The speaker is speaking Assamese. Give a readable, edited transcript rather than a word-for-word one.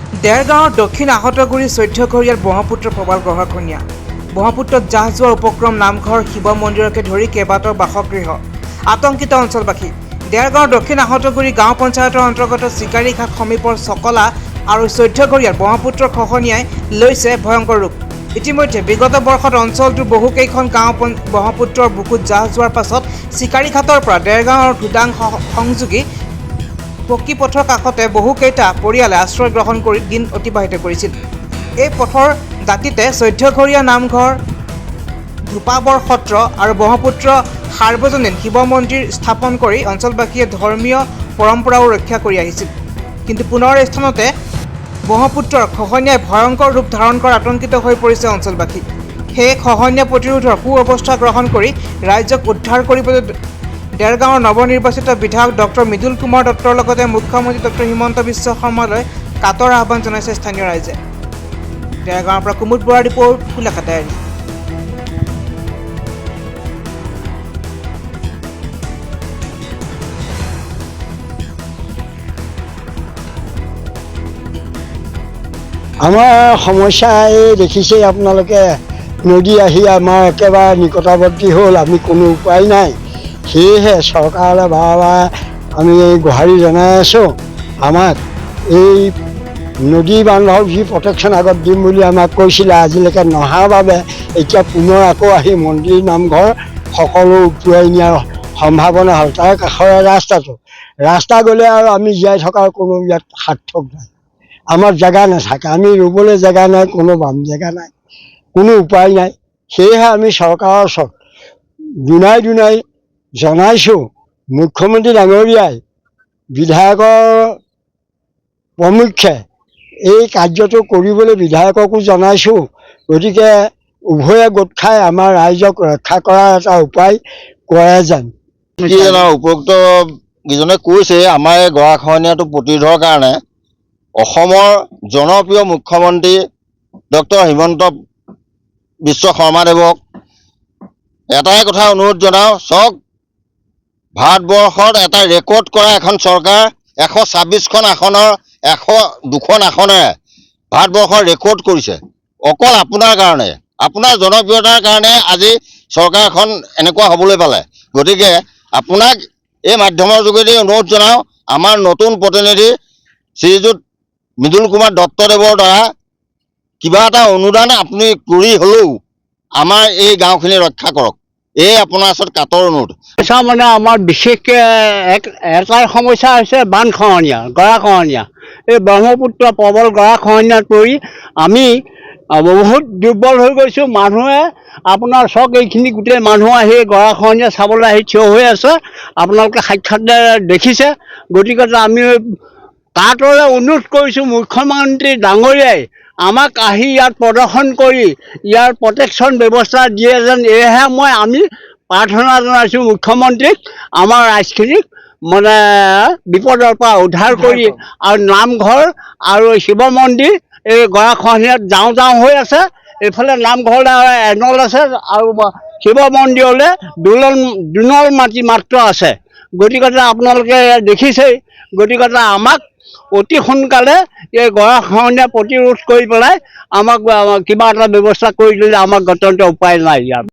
দেৰগাঁৱৰ দক্ষিণ আহতগুৰি ১৪ ঘৰীয়াৰ ব্ৰহ্মপুত্ৰ প্ৰবাল গঢ়াখনীয়া ব্ৰহ্মপুত্ৰত জাহ যোৱাৰ উপক্ৰম নামঘৰ শিৱ মন্দিৰকে ধৰি কেইবাটাও বাসগৃহ আতংকিত অঞ্চলবাসী। দেৰগাঁৱৰ দক্ষিণ আহতগুৰি গাঁও পঞ্চায়তৰ অন্তৰ্গত চিকাৰীঘাট সমীপৰ চকলা আৰু ১৪ ঘৰীয়াৰ ব্ৰহ্মপুত্ৰৰ খহনীয়াই লৈছে ভয়ংকৰ ৰূপ। ইতিমধ্যে বিগত বৰ্ষত অঞ্চলটোৰ বহুকেইখন গাঁও ব্ৰহ্মপুত্ৰৰ বুকুত জাহ যোৱাৰ পাছত চিকাৰীঘাটৰ পৰা দেৰগাঁও আৰু ধুডাং সংযোগী পকী পথৰ কাষতে বহুকেইটা পৰিয়ালে আশ্ৰয় গ্ৰহণ কৰি দিন অতিবাহিত কৰিছিল। এই পথৰ দাঁতিতে ১৪ ঘৰীয়া নামঘৰ, ধূপাবৰ সত্ৰ আৰু ব্ৰহ্মপুত্ৰ সাৰ্বজনীন শিৱ মন্দিৰ স্থাপন কৰি অঞ্চলবাসীয়ে ধৰ্মীয় পৰম্পৰাও ৰক্ষা কৰি আহিছিল। কিন্তু পুনৰ এই স্থানতে ব্ৰহ্মপুত্ৰৰ খহনীয়াই ভয়ংকৰ ৰূপ ধাৰণ কৰাত আতংকিত হৈ পৰিছে অঞ্চলবাসী। সেয়ে খহনীয়া প্ৰতিৰোধৰ সুব্যৱস্থা গ্ৰহণ কৰি ৰাইজক উদ্ধাৰ কৰিবলৈ দেৰগাঁৱৰ নৱনিৰ্বাচিত বিধায়ক ডক্টৰ মৃদুল কুমাৰ দত্তৰ লগতে মুখ্যমন্ত্ৰী ডক্টৰ হিমন্ত বিশ্ব শৰ্মালৈ কাতৰ আহ্বান জনাইছে স্থানীয় ৰাইজে। দেৰগাঁৱৰ পৰা কুমুদ বৰাৰ ৰিপৰ্ট, ফুলাকা ডায়েৰী। আমাৰ সমস্যা এই দেখিছেই আপোনালোকে, নদী আহি আমাৰ একেবাৰে নিকটৱৰ্তী হ'ল, আমি কোনো উপায় নাই। সেয়েহে চৰকাৰলৈ বাৰে আমি গুহাৰি জনাই আছোঁ, আমাক এই নদী বান্ধৰ যি প্ৰটেকশ্যন আগত দিম বুলি আমাক কৈছিলে, আজিলৈকে নহাৰ বাবে এতিয়া পুনৰ আকৌ আহি মন্দিৰ নামঘৰ সকলো উটুৱাই নিয়াৰ সম্ভাৱনা হ'ল। তাৰ কাষৰে ৰাস্তা গ'লে আৰু আমি জীয়াই থকাৰ কোনো ইয়াত সাৰ্থক নাই। আমাৰ জেগা নাথাকে, আমি ৰুবলৈ জেগা নাই, কোনো বাম জেগা নাই, কোনো উপায় নাই। সেয়েহে আমি চৰকাৰৰ ওচৰত দুনাই জনাইছোঁ, মুখ্যমন্ত্ৰী ডাঙৰীয়াই বিধায়কৰ প্ৰমুখ্যে এই কাৰ্যটো কৰিবলৈ বিধায়ককো জনাইছোঁ। গতিকে উভয়ে গোট খাই আমাৰ ৰাইজক ৰক্ষা কৰাৰ এটা উপায় কৰে যেন। উপযুক্ত কেইজনে কৈছে, আমাৰ এই গৰাখহনীয়াটো প্ৰতিৰোধৰ কাৰণে অসমৰ জনপ্ৰিয় মুখ্যমন্ত্ৰী ডক্টৰ হিমন্ত বিশ্ব শৰ্মাদেৱক এটাই কথা অনুৰোধ জনাওঁ, চাওক ভাৰতবৰ্ষত এটা ৰেকৰ্ড কৰা এখন চৰকাৰ ১২৬খন আসনৰ ১০২খন আসনেৰে ভাৰতবৰ্ষৰ ৰেকৰ্ড কৰিছে। অকল আপোনাৰ কাৰণে, আপোনাৰ জনপ্ৰিয়তাৰ কাৰণে আজি চৰকাৰখন এনেকুৱা হ'বলৈ পালে। গতিকে আপোনাক এই মাধ্যমৰ যোগেদি অনুৰোধ জনাওঁ, আমাৰ নতুন প্ৰতিনিধি শ্ৰীযুত মৃদুল কুমাৰ দত্তদেৱৰ দ্বাৰা কিবা এটা অনুদান আপুনি কৰি হ'লেও আমাৰ এই গাঁওখিনি ৰক্ষা কৰক, এই আপোনাৰ ওচৰত কাতৰ অনুৰোধ। মানে আমাৰ বিশেষকৈ এটাই সমস্যা হৈছে বান খহনীয়া, গৰাখহনীয়া। এই ব্ৰহ্মপুত্ৰ প্ৰবল গৰাখহনীয়াত পৰি আমি বহুত দুৰ্বল হৈ গৈছোঁ। মানুহে আপোনাৰ চক এইখিনি গোটেই মানুহ আহি গৰাখহনীয়া চাবলৈ আহি থিয় হৈ আছে, আপোনালোকে সাক্ষাৎ দেখিছে। গতিকে আমি কাতৰলৈ অনুৰোধ কৰিছোঁ, মুখ্যমন্ত্ৰী ডাঙৰীয়াই আমাক আহি ইয়াত প্ৰদৰ্শন কৰি ইয়াৰ প্ৰটেকশ্যন ব্যৱস্থা দিয়ে যেন, এয়েহে আমি প্ৰাৰ্থনা জনাইছোঁ মুখ্যমন্ত্ৰীক, আমাৰ ৰাইজখিনিক মানে বিপদৰ পৰা উদ্ধাৰ কৰি, আৰু নামঘৰ আৰু শিৱ মন্দিৰ এই গৰাখহনীয়াত যাওঁ হৈ আছে। এইফালে নামঘৰলৈ এনল আছে আৰু শিৱ মন্দিৰলৈ দুনল মাটি মাত্ৰ আছে। গতিকে আপোনালোকে দেখিছেই। গতিকে আমাক অতি সোনকালে এই গৰাখহনীয়া প্ৰতিৰোধ কৰি পেলাই আমাক কিবা এটা ব্যৱস্থা কৰি দিলে আমাক গত্যন্তৰ উপায় নাই ইয়াৰ।